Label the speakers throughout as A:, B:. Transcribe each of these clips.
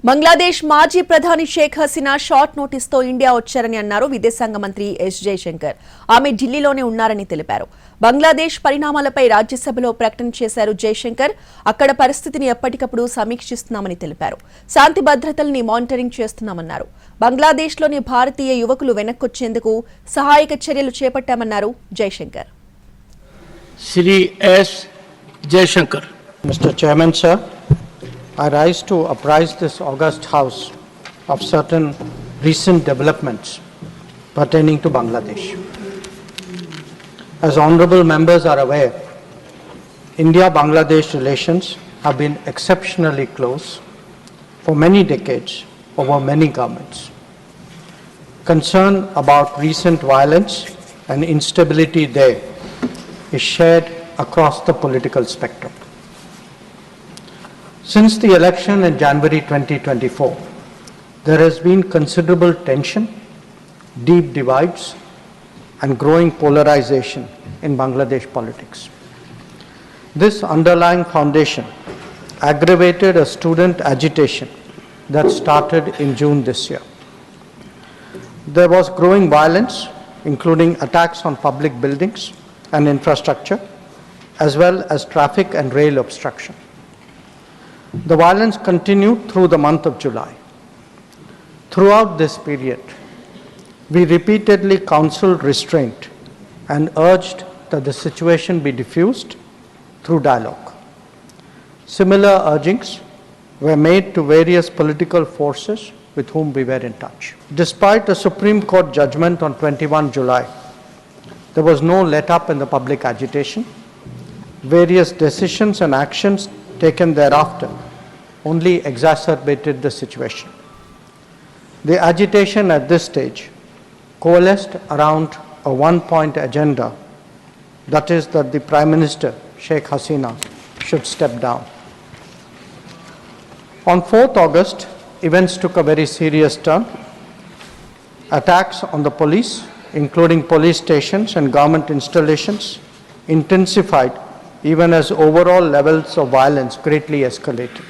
A: బంగ్లాదేశ్ మాజీ ప్రధాని Sheikh Hasina short notice తో ఇండియా వచ్చారని అన్నారు విదేశాంగ మంత్రి ఎస్ జైశంకర్. ఆమె ఢిల్లీలోనే ఉన్నారని తెలిపారు. బంగ్లాదేశ్ పరిణామాలపై రాజ్యసభలో ప్రకటన చేశారు జైశంకర్. అక్కడ పరిస్థితిని ఎప్పటికప్పుడు సమీక్షిస్తున్నామని తెలిపారు. శాంతి భద్రతల్ని మానిటరింగ్ చేస్తున్నామన్నారు. బంగ్లాదేశ్లోని భారతీయ యువకులు వెనక్కొచ్చేందుకు సహాయక చర్యలు చేపట్టామన్నారు Jaishankar.
B: Shri S Jaishankar.
C: Mr. Chairman, sir, I rise to apprise this august House of certain recent developments pertaining to Bangladesh. As honorable members are aware, India-Bangladesh relations have been exceptionally close for many decades over many governments. Concern about recent violence and instability there is shared across the political spectrum. Since the election in January 2024, there has been considerable tension, deep divides, and growing polarization in Bangladesh politics. This underlying foundation aggravated a student agitation that started in June this year. There was growing violence, including attacks on public buildings and infrastructure, as well as traffic and rail obstruction. The violence continued through the month of July. Throughout this period, we repeatedly counseled restraint and urged that the situation be diffused through dialogue. Similar urgings were made to various political forces with whom we were in touch. Despite a Supreme Court judgment on 21 July, there was no let-up in the public agitation. Various decisions and actions taken thereafter only exacerbated the situation. The agitation at this stage coalesced around a one-point agenda, that is that the Prime Minister, Sheikh Hasina, should step down. On 4th August, events took a very serious turn. Attacks on the police, including police stations and government installations, intensified even as overall levels of violence greatly escalated.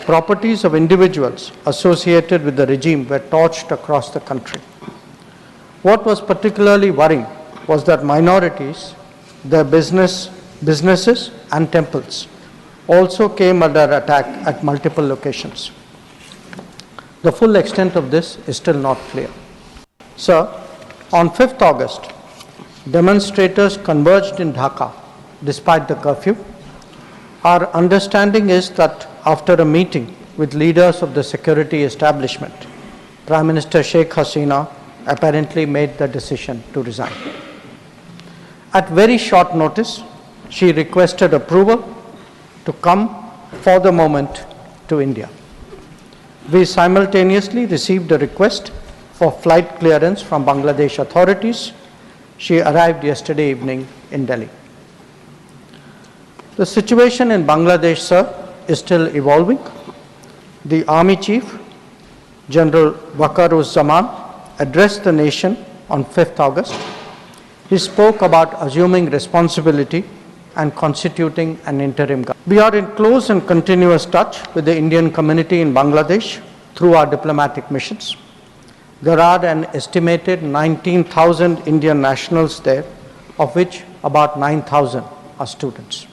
C: Properties of individuals associated with the regime were torched across the country. What was particularly worrying was that minorities, their businesses and temples also came under attack at multiple locations. The full extent of this is still not clear. Sir, on 5th August, demonstrators converged in Dhaka despite the curfew. Our understanding is that after a meeting with leaders of the security establishment, Prime Minister Sheikh Hasina apparently made the decision to resign. At very short notice, she requested approval to come for the moment to India. We simultaneously received a request for flight clearance from Bangladesh authorities. She arrived yesterday evening in Delhi. The situation in Bangladesh, sir, is still evolving. The Army Chief, General Waqar-uz-Zaman, addressed the nation on 5th August. He spoke about assuming responsibility and constituting an interim government. We are in close and continuous touch with the Indian community in Bangladesh through our diplomatic missions. There are an estimated 19,000 Indian nationals there, of which about 9,000 are students.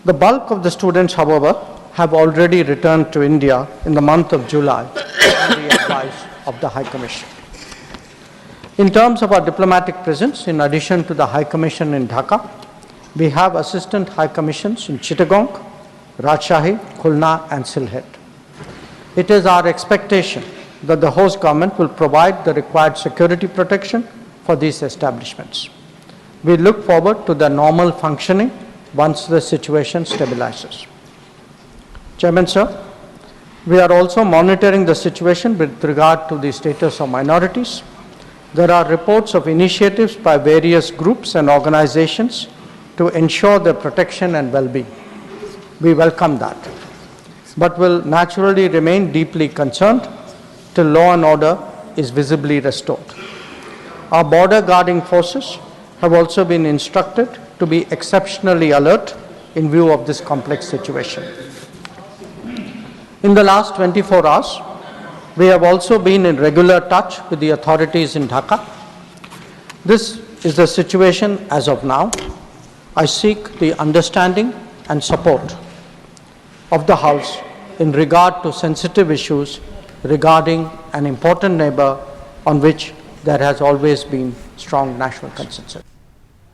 C: The bulk of the students, however, have already returned to India in the month of July on the advice of the High Commission. In terms of our diplomatic presence, in addition to the High Commission in Dhaka, we have assistant High Commissions in Chittagong, Rajshahi, Khulna and Sylhet. It is our expectation that the host government will provide the required security protection for these establishments. We look forward to their normal functioning once the situation stabilizes. Chairman, sir, we are also monitoring the situation with regard to the status of minorities. There are reports of initiatives by various groups and organizations to ensure their protection and well-being. We welcome that, but will naturally remain deeply concerned till law and order is visibly restored. Our border guarding forces have also been instructed to be exceptionally alert in view of this complex situation. In the last 24 hours, we have also been in regular touch with the authorities in Dhaka. This is the situation as of now. I seek the understanding and support of the House in regard to sensitive issues regarding an important neighbor on which there has always been strong national consensus.